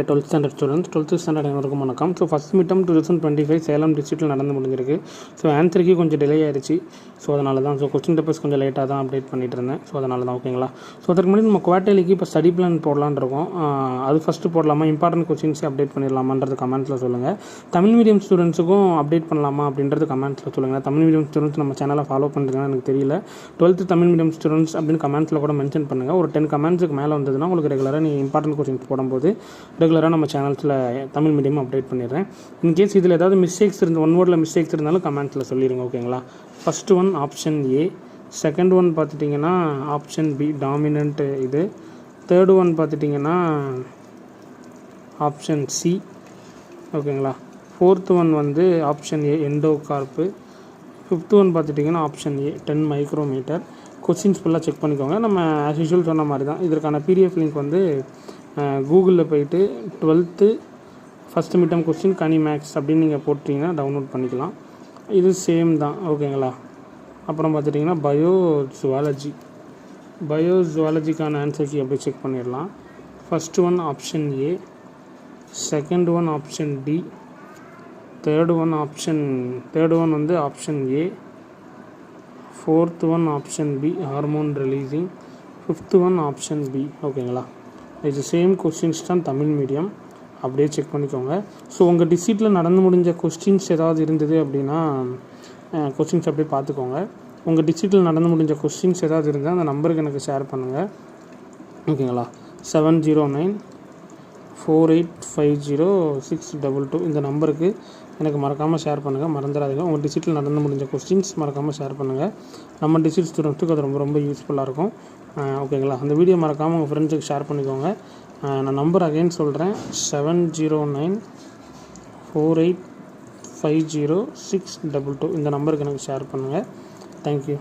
12th standard students, 12th standard அனைவருக்கும் வணக்கம். So first midterm 2025 Salem டிஸ்ட்ரிக்ட்டில் நடந்து முடிஞ்சிருக்கு. ஸோ ஆன்சருக்கு கொஞ்சம் டிலே ஆயிடுச்சு. ஸோ அதனால தான் கொஸ்டின் பேப்பர்ஸ் கொஞ்சம் லேட்டாக தான் அப்டேட் பண்ணிட்டு இருந்தேன். ஸோ அதனால தான் ஓகேங்களா. ஸோ அதுக்கு முன்னாடி நம்ம குவார்ட்டர்லிக்கு இப்போ ஸ்டடி பிளான் போடலான்னு இருக்கோம். அது ஃபஸ்ட்டு போடலாமா, இம்பார்ட்டன்ட் கொஸ்டின்ஸே அப்டேட் பண்ணிடலாமான்றது கமெண்ட்ஸில் சொல்லுங்கள். தமிழ் மீடியம் ஸ்டூடெண்ட்ஸுக்கும் அப்டேட் பண்ணலாமா அப்படின்றது கமெண்ட்ஸில் சொல்லுங்கள். தமிழ் மீடியம் ஸ்டூடெண்ட்ஸ் நம்ம சேனலை ஃபாலோ பண்ணுறதுனா எனக்கு தெரியல. 12th தமிழ் மீடியம் ஸ்டூடெண்ட்ஸ் அப்படின்னு கமெண்ட்ஸில் கூட மென்ஷன் பண்ணுங்கள். ஒரு 10 கமெண்ட்ஸுக்கு மேலே வந்ததுன்னா உங்களுக்கு ரெகுலராக நீங்கள் இம்பார்ட்டன்ட் கொஸ்டின்ஸ் போடும்போது ரெகுலராக நம்ம சேனல்ஸில் தமிழ் மீடியம் அப்டேட் பண்ணிடுறேன். இன்கேஸ் இதில் ஏதாவது மிஸ்டேக்ஸ் ஒன் வேர்டில் மிஸ்டேக்ஸ் இருந்தாலும் கமெண்ட்ஸில் சொல்லிடுங்க ஓகேங்களா. First one option A, second one பார்த்துட்டிங்கன்னா ஆப்ஷன் பி டாமினன்ட் இது, தேர்டு ஒன் பார்த்துட்டிங்கன்னா ஆப்ஷன் சி ஓகேங்களா. ஃபோர்த்து ஒன் வந்து ஆப்ஷன் ஏ எண்டோகார்ப்பு, ஃபிஃப்த்து ஒன் பார்த்துட்டிங்கன்னா ஆப்ஷன் ஏ 10 மைக்ரோமீட்டர். கொஸ்டின்ஸ் ஃபுல்லாக செக் பண்ணிக்கோங்க. நம்ம ஆஸ் யூஷுவல் சொன்ன மாதிரி தான் இதற்கான பிடிஎஃப் லிங்க் வந்து கூகுளில் போயிட்டு 12th ஃபஸ்ட்டு மிட்டம் கொஸ்டின் கனி மேக்ஸ் அப்படின்னு நீங்கள் போட்டிங்கன்னா டவுன்லோட் பண்ணிக்கலாம். இது சேம் தான் ஓகேங்களா. அப்புறம் பார்த்துட்டிங்கன்னா பயோஜுவாலஜிக்கான ஆன்சர் கீ அப்படி செக் பண்ணிடலாம். First one option A, second one option D, third one வந்து option A, fourth one option B hormone releasing, fifth one option B ஓகேங்களா. இது சேம் கொஸ்டின்ஸ் தான் தமிழ் மீடியம், அப்படியே செக் பண்ணிக்கோங்க. ஸோ உங்கள் டிஸ்ட்ரிக்ட்டில் நடந்து முடிஞ்ச கொஸ்டின்ஸ் ஏதாவது இருந்தது அப்படின்னா கொஸ்டின்ஸ் அப்படியே பார்த்துக்கோங்க. உங்கள் டிஸ்ட்ரிக்ட்டில் நடந்து முடிஞ்ச கொஸ்டின்ஸ் ஏதாவது இருந்தால் அந்த நம்பருக்கு எனக்கு ஷேர் பண்ணுங்கள் ஓகேங்களா. 7094850622 இந்த நம்பருக்கு எனக்கு மறக்காமல் ஷேர் பண்ணுங்கள், மறந்துடாதீங்க. உங்கள் டிஸ்ட்ரிக்ட்டில் நடந்து முடிஞ்ச கொஸ்டின்ஸ் மறக்காமல் ஷேர் பண்ணுங்கள். நம்ம டிஸ்ட்ரிக்ட் ஸ்டூடெண்ட்ஸுக்கு அது ரொம்ப ரொம்ப யூஸ்ஃபுல்லாக இருக்கும் ஓகேங்களா. அந்த வீடியோ மறக்காமல் உங்கள் ஃப்ரெண்ட்ஸுக்கு ஷேர் பண்ணிக்கோங்க. நான் நம்பர் அகைன் சொல்கிறேன், 7094850622 இந்த நம்பருக்கு எனக்கு ஷேர் பண்ணுங்கள். தேங்க்யூ.